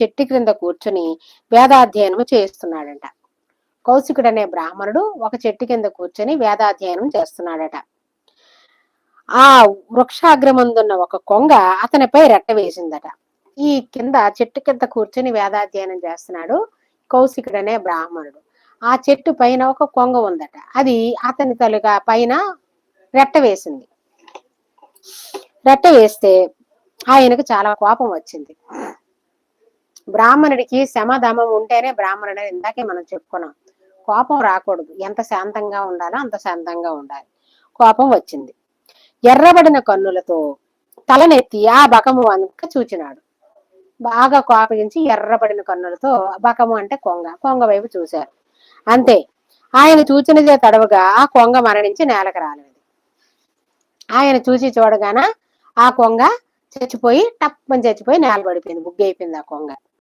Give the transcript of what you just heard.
చెట్టు క్రింద కూర్చొని వేదాధ్యయనం చేస్తున్నాడంట. కౌశికుడనే బ్రాహ్మణుడు ఒక చెట్టు కింద కూర్చొని వేదాధ్యయనం చేస్తున్నాడట. ఆ వృక్షాగ్రమందున్న ఒక కొంగ అతనిపై రెట్ట వేసిందట. ఈ కింద చెట్టు కింద కూర్చొని వేదాధ్యయనం చేస్తున్నాడు కౌశికుడనే బ్రాహ్మణుడు. ఆ చెట్టు పైన ఒక కొంగ ఉందట. అది అతని తలుగా పైన రెట్ట వేసింది. రెట్ట వేస్తే ఆయనకు చాలా కోపం వచ్చింది. బ్రాహ్మణుడికి శమధమం ఉంటేనే బ్రాహ్మణుడు. ఇందాకే మనం చెప్పుకున్నాం. కోపం రాకూడదు. ఎంత శాంతంగా ఉండాలో అంత శాంతంగా ఉండాలి. కోపం వచ్చింది. ఎర్రబడిన కన్నులతో తలనెత్తి ఆ బకము వంక చూచినాడు. బాగా కోపగించి ఎర్రబడిన కన్నులతో, బకము అంటే కొంగ, కొంగ వైపు చూశారు. అంతే, ఆయన చూచినదే తడవుగా ఆ కొంగ మరణించి నేలకు రాలేదు. ఆయన చూసి చూడగాన ఆ కొంగ చచ్చిపోయి టప్పని చచ్చిపోయి నేల పడిపోయింది. బుగ్గి అయిపోయింది ఆ కొంగ.